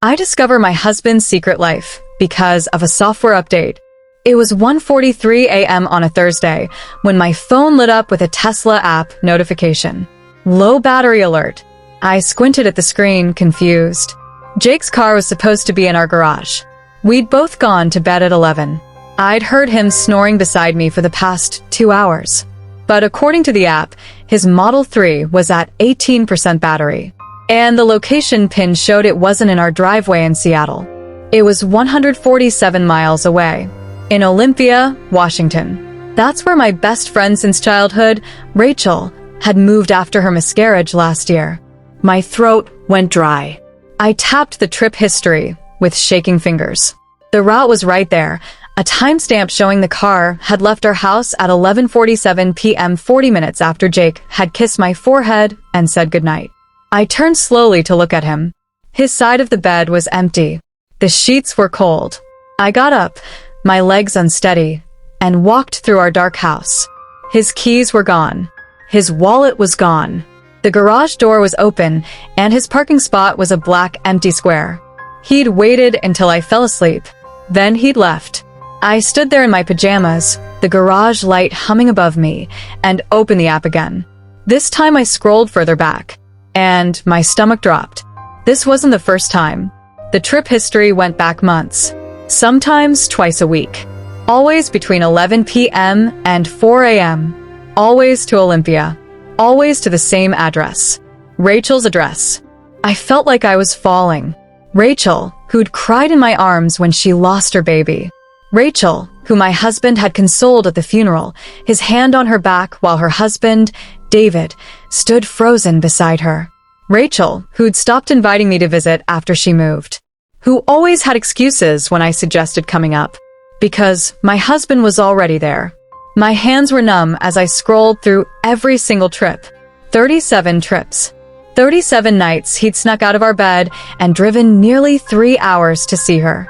I discover my husband's secret life because of a software update. It was 1:43 a.m. on a Thursday when my phone lit up with a Tesla app notification. Low battery alert. I squinted at the screen, confused. Jake's car was supposed to be in our garage. We'd both gone to bed at 11. I'd heard him snoring beside me for the past 2 hours. But according to the app, his Model 3 was at 18% battery. And the location pin showed it wasn't in our driveway in Seattle. It was 147 miles away, in Olympia, Washington. That's where my best friend since childhood, Rachel, had moved after her miscarriage last year. My throat went dry. I tapped the trip history with shaking fingers. The route was right there, a timestamp showing the car had left our house at 11:47 p.m. 40 minutes after Jake had kissed my forehead and said goodnight. I turned slowly to look at him. His side of the bed was empty. The sheets were cold. I got up, my legs unsteady, and walked through our dark house. His keys were gone. His wallet was gone. The garage door was open, and his parking spot was a black, empty square. He'd waited until I fell asleep. Then he'd left. I stood there in my pajamas, the garage light humming above me, and opened the app again. This time I scrolled further back, and my stomach dropped. This wasn't the first time. The trip history went back months, sometimes twice a week. Always between 11 p.m. and 4 a.m. Always to Olympia. Always to the same address. Rachel's address. I felt like I was falling. Rachel, who'd cried in my arms when she lost her baby. Rachel, who my husband had consoled at the funeral, his hand on her back while her husband, David, stood frozen beside her. Rachel, who'd stopped inviting me to visit after she moved. Who always had excuses when I suggested coming up. Because my husband was already there. My hands were numb as I scrolled through every single trip. 37 trips. 37 nights he'd snuck out of our bed and driven nearly 3 hours to see her.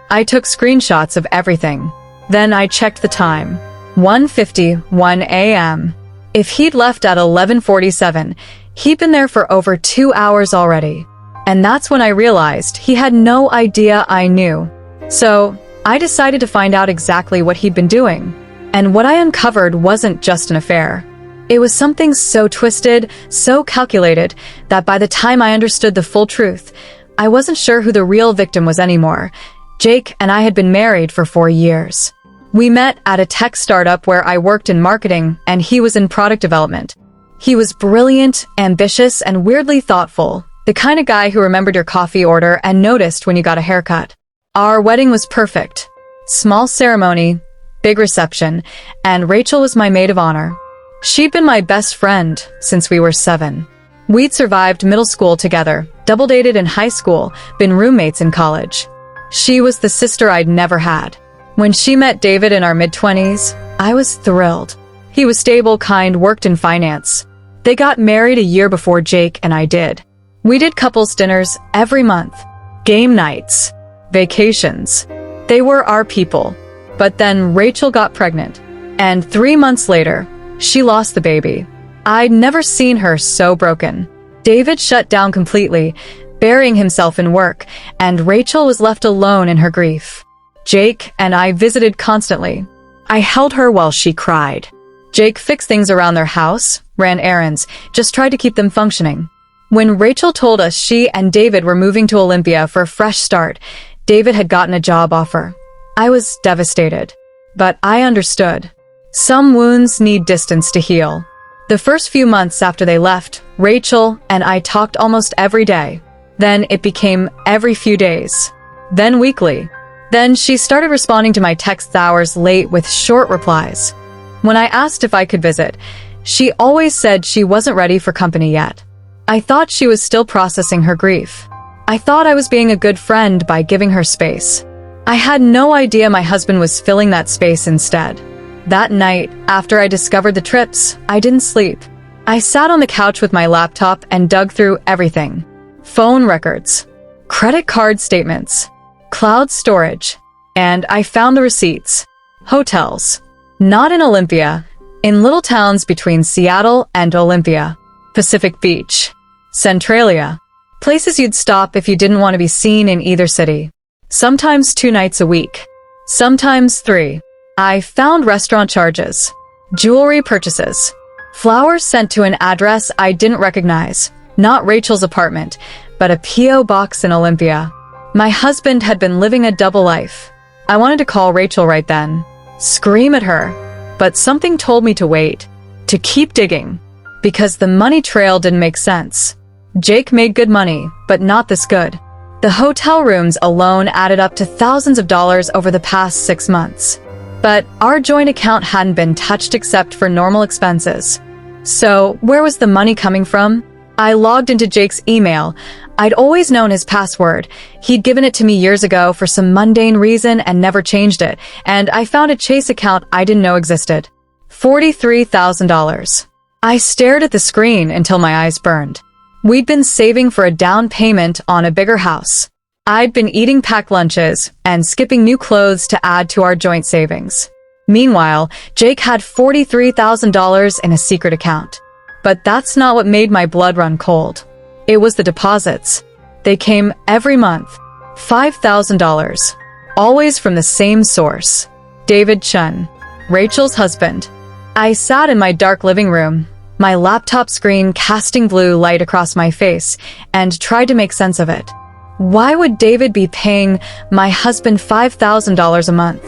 I took screenshots of everything. Then I checked the time. 1:51 a.m. If he'd left at 11:47, he'd been there for over 2 hours already. And that's when I realized he had no idea I knew. So, I decided to find out exactly what he'd been doing. And what I uncovered wasn't just an affair. It was something so twisted, so calculated, that by the time I understood the full truth, I wasn't sure who the real victim was anymore. Jake and I had been married for 4 years. We met at a tech startup where I worked in marketing and he was in product development. He was brilliant, ambitious, and weirdly thoughtful, the kind of guy who remembered your coffee order and noticed when you got a haircut. Our wedding was perfect. Small ceremony, big reception, and Rachel was my maid of honor. She'd been my best friend since we were 7. We'd survived middle school together, double dated in high school, been roommates in college. She was the sister I'd never had. When she met David in our mid-20s, I was thrilled. He was stable, kind, worked in finance. They got married a year before Jake and I did. We did couples dinners every month, game nights, vacations. They were our people. But then Rachel got pregnant, and 3 months later, she lost the baby. I'd never seen her so broken. David shut down completely, burying himself in work, and Rachel was left alone in her grief. Jake and I visited constantly. I held her while she cried. Jake fixed things around their house, ran errands, just tried to keep them functioning. When Rachel told us she and David were moving to Olympia for a fresh start, David had gotten a job offer. I was devastated, but I understood. Some wounds need distance to heal. The first few months after they left, Rachel and I talked almost every day. Then it became every few days. Then weekly. Then she started responding to my texts hours late with short replies. When I asked if I could visit, she always said she wasn't ready for company yet. I thought she was still processing her grief. I thought I was being a good friend by giving her space. I had no idea my husband was filling that space instead. That night, after I discovered the trips, I didn't sleep. I sat on the couch with my laptop and dug through everything. Phone records, credit card statements, cloud storage, and I found the receipts. Hotels. Not in Olympia, in little towns between Seattle and Olympia. Pacific Beach, Centralia, Places you'd stop if you didn't want to be seen in either city. Sometimes 2 nights a week. Sometimes 3. I found restaurant charges, jewelry purchases, flowers sent to an address I didn't recognize. Not Rachel's apartment, but a P.O. box in Olympia. My husband had been living a double life. I wanted to call Rachel right then, scream at her, but something told me to wait, to keep digging, because the money trail didn't make sense. Jake made good money, but not this good. The hotel rooms alone added up to thousands of dollars over the past 6 months. But our joint account hadn't been touched except for normal expenses. So, where was the money coming from? I logged into Jake's email. I'd always known his password. He'd given it to me years ago for some mundane reason and never changed it, and I found a Chase account I didn't know existed. $43,000. I stared at the screen until my eyes burned. We'd been saving for a down payment on a bigger house. I'd been eating packed lunches and skipping new clothes to add to our joint savings. Meanwhile, Jake had $43,000 in a secret account. But that's not what made my blood run cold. It was the deposits. They came every month. $5,000. Always from the same source. David Chun, Rachel's husband. I sat in my dark living room, my laptop screen casting blue light across my face, and tried to make sense of it. Why would David be paying my husband $5,000 a month?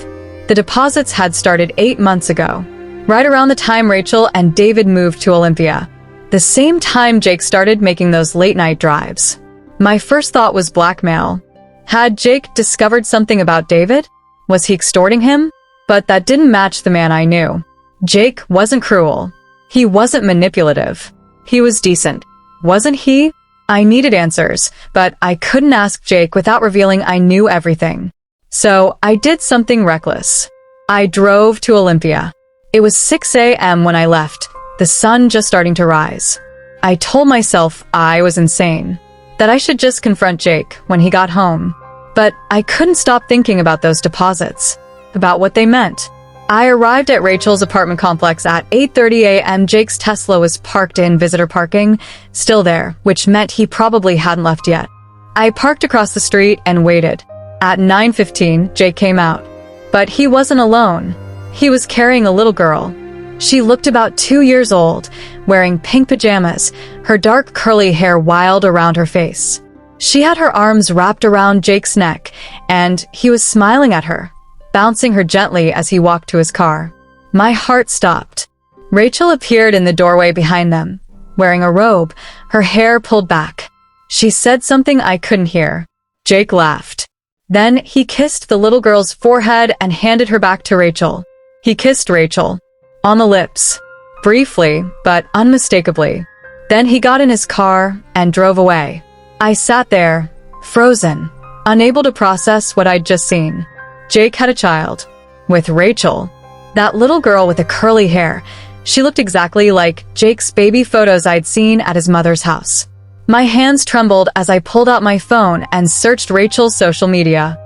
The deposits had started 8 months ago, right around the time Rachel and David moved to Olympia. The same time Jake started making those late-night drives. My first thought was blackmail. Had Jake discovered something about David? Was he extorting him? But that didn't match the man I knew. Jake wasn't cruel. He wasn't manipulative. He was decent. Wasn't he? I needed answers, but I couldn't ask Jake without revealing I knew everything. So I did something reckless. I drove to Olympia. It was 6 a.m. when I left, the sun just starting to rise. I told myself I was insane, that I should just confront Jake when he got home. But I couldn't stop thinking about those deposits, about what they meant. I arrived at Rachel's apartment complex at 8:30 a.m. Jake's Tesla was parked in visitor parking, still there, which meant he probably hadn't left yet. I parked across the street and waited. At 9:15, Jake came out. But he wasn't alone. He was carrying a little girl. She looked about 2 years old, wearing pink pajamas, her dark curly hair wild around her face. She had her arms wrapped around Jake's neck, and he was smiling at her, bouncing her gently as he walked to his car. My heart stopped. Rachel appeared in the doorway behind them, wearing a robe, her hair pulled back. She said something I couldn't hear. Jake laughed. Then he kissed the little girl's forehead and handed her back to Rachel. He kissed Rachel. On the lips. Briefly, but unmistakably. Then he got in his car and drove away. I sat there, frozen, unable to process what I'd just seen. Jake had a child. With Rachel. That little girl with the curly hair. She looked exactly like Jake's baby photos I'd seen at his mother's house. My hands trembled as I pulled out my phone and searched Rachel's social media.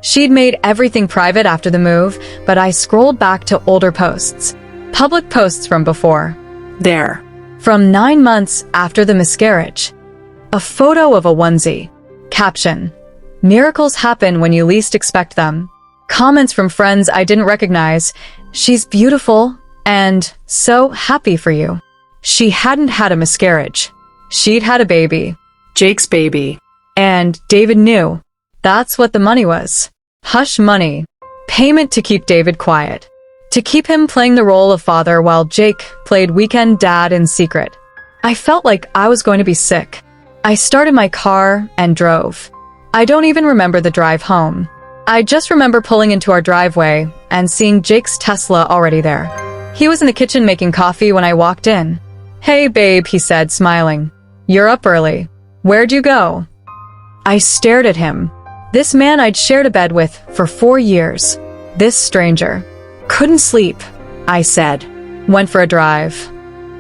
She'd made everything private after the move, but I scrolled back to older posts. Public posts from before. There. From 9 months after the miscarriage. A photo of a onesie. Caption. Miracles happen when you least expect them. Comments from friends I didn't recognize. She's beautiful and so happy for you. She hadn't had a miscarriage. She'd had a baby. Jake's baby. And David knew. That's what the money was. Hush money. Payment to keep David quiet. To keep him playing the role of father while Jake played weekend dad in secret. I felt like I was going to be sick. I started my car and drove. I don't even remember the drive home. I just remember pulling into our driveway and seeing Jake's Tesla already there. He was in the kitchen making coffee when I walked in. Hey babe, he said, smiling. You're up early. Where'd you go? I stared at him. This man I'd shared a bed with for 4 years. This stranger. Couldn't sleep, I said. Went for a drive.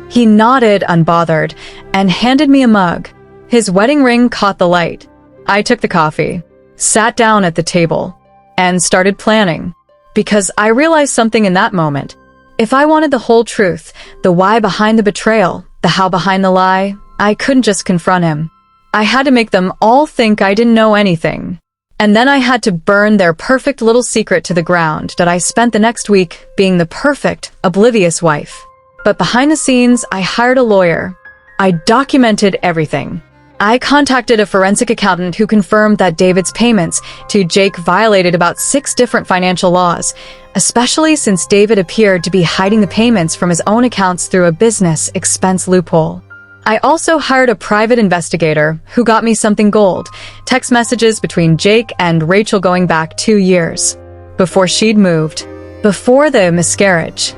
He nodded unbothered and handed me a mug. His wedding ring caught the light. I took the coffee, sat down at the table, and started planning. Because I realized something in that moment. If I wanted the whole truth, the why behind the betrayal, the how behind the lie, I couldn't just confront him. I had to make them all think I didn't know anything. And then I had to burn their perfect little secret to the ground that I spent the next week being the perfect, oblivious wife. But behind the scenes, I hired a lawyer. I documented everything. I contacted a forensic accountant who confirmed that David's payments to Jake violated about 6 different financial laws, especially since David appeared to be hiding the payments from his own accounts through a business expense loophole. I also hired a private investigator who got me something gold, text messages between Jake and Rachel going back 2 years, before she'd moved, before the miscarriage.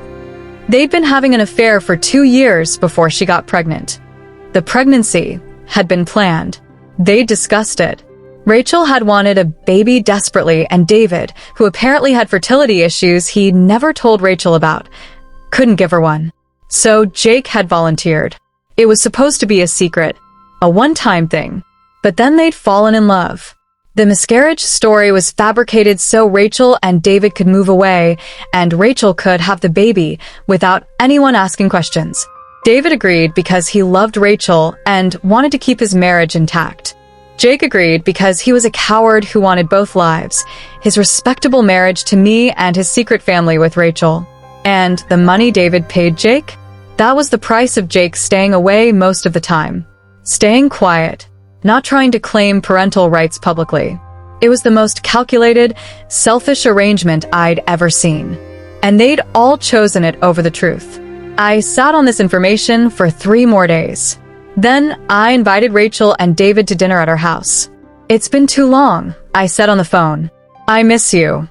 They'd been having an affair for 2 years before she got pregnant. The pregnancy had been planned. They discussed it. Rachel had wanted a baby desperately, and David, who apparently had fertility issues he never told Rachel about, couldn't give her one. So Jake had volunteered. It was supposed to be a secret, a one-time thing. But then they'd fallen in love. The miscarriage story was fabricated so Rachel and David could move away, and Rachel could have the baby without anyone asking questions. David agreed because he loved Rachel and wanted to keep his marriage intact. Jake agreed because he was a coward who wanted both lives, his respectable marriage to me and his secret family with Rachel. And the money David paid Jake? That was the price of Jake staying away most of the time. Staying quiet, not trying to claim parental rights publicly. It was the most calculated, selfish arrangement I'd ever seen. And they'd all chosen it over the truth. I sat on this information for 3 more days. Then I invited Rachel and David to dinner at our house. "It's been too long," I said on the phone. "I miss you."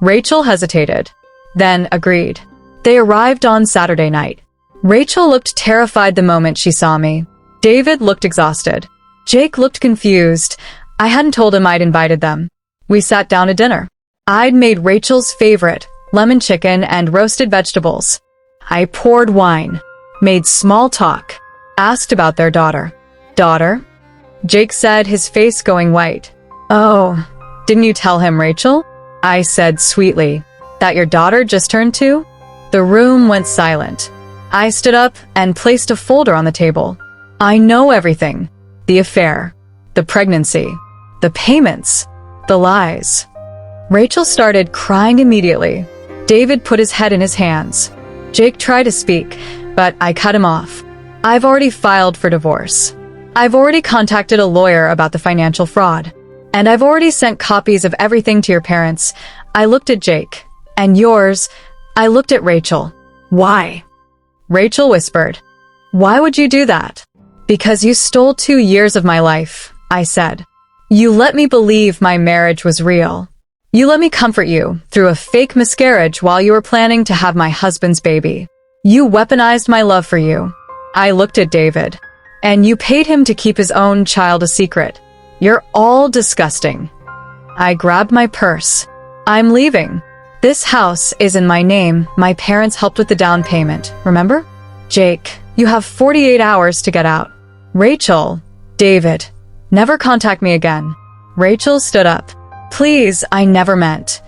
Rachel hesitated, then agreed. They arrived on Saturday night. Rachel looked terrified the moment she saw me. David looked exhausted. Jake looked confused. I hadn't told him I'd invited them. We sat down to dinner. I'd made Rachel's favorite, lemon chicken and roasted vegetables. I poured wine, made small talk, asked about their daughter. "Daughter?" Jake said, his face going white. "Oh, didn't you tell him, Rachel?" I said sweetly. "That your daughter just turned 2?" The room went silent. I stood up and placed a folder on the table. "I know everything. The affair, the pregnancy, the payments, the lies." Rachel started crying immediately. David put his head in his hands. Jake tried to speak, but I cut him off. "I've already filed for divorce. I've already contacted a lawyer about the financial fraud. And I've already sent copies of everything to your parents." I looked at Jake. "And yours?" I looked at Rachel. "Why?" Rachel whispered. "Why would you do that?" "Because you stole 2 years of my life," I said. "You let me believe my marriage was real. You let me comfort you through a fake miscarriage while you were planning to have my husband's baby. You weaponized my love for you." I looked at David. "And you paid him to keep his own child a secret. You're all disgusting." I grabbed my purse. "I'm leaving. This house is in my name. My parents helped with the down payment, remember?" "Jake, you have 48 hours to get out." "Rachel." "David, never contact me again." Rachel stood up. "Please, I never meant."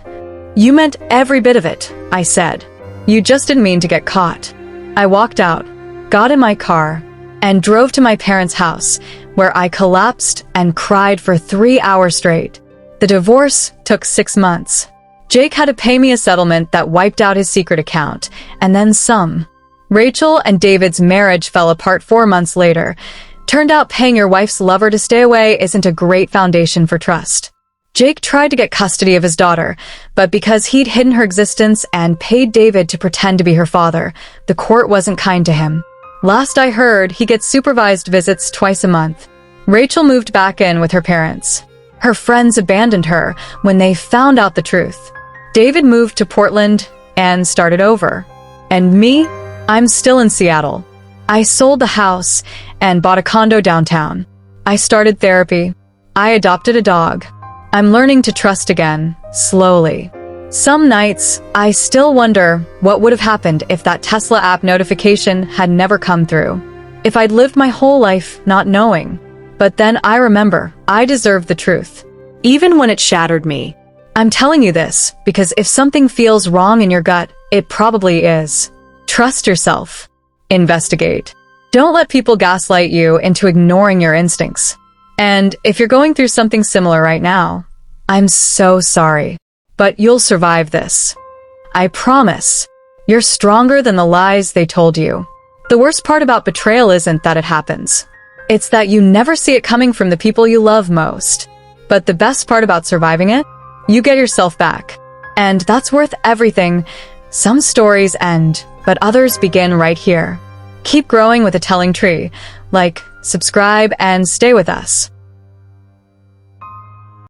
"You meant every bit of it," I said. "You just didn't mean to get caught." I walked out, got in my car, and drove to my parents' house, where I collapsed and cried for 3 hours straight. The divorce took 6 months. Jake had to pay me a settlement that wiped out his secret account, and then some. Rachel and David's marriage fell apart 4 months later. Turned out paying your wife's lover to stay away isn't a great foundation for trust. Jake tried to get custody of his daughter, but because he'd hidden her existence and paid David to pretend to be her father, the court wasn't kind to him. Last I heard, he gets supervised visits twice a month. Rachel moved back in with her parents. Her friends abandoned her when they found out the truth. David moved to Portland and started over. And me? I'm still in Seattle. I sold the house and bought a condo downtown. I started therapy. I adopted a dog. I'm learning to trust again, slowly. Some nights, I still wonder what would have happened if that Tesla app notification had never come through. If I'd lived my whole life not knowing. But then I remember I deserved the truth, even when it shattered me. I'm telling you this because if something feels wrong in your gut, it probably is. Trust yourself. Investigate. Don't let people gaslight you into ignoring your instincts. And if you're going through something similar right now, I'm so sorry, but you'll survive this. I promise. You're stronger than the lies they told you. The worst part about betrayal isn't that it happens. It's that you never see it coming from the people you love most. But the best part about surviving it, you get yourself back. And that's worth everything. Some stories end, but others begin right here. Keep growing with a telling tree. Like, subscribe, and stay with us.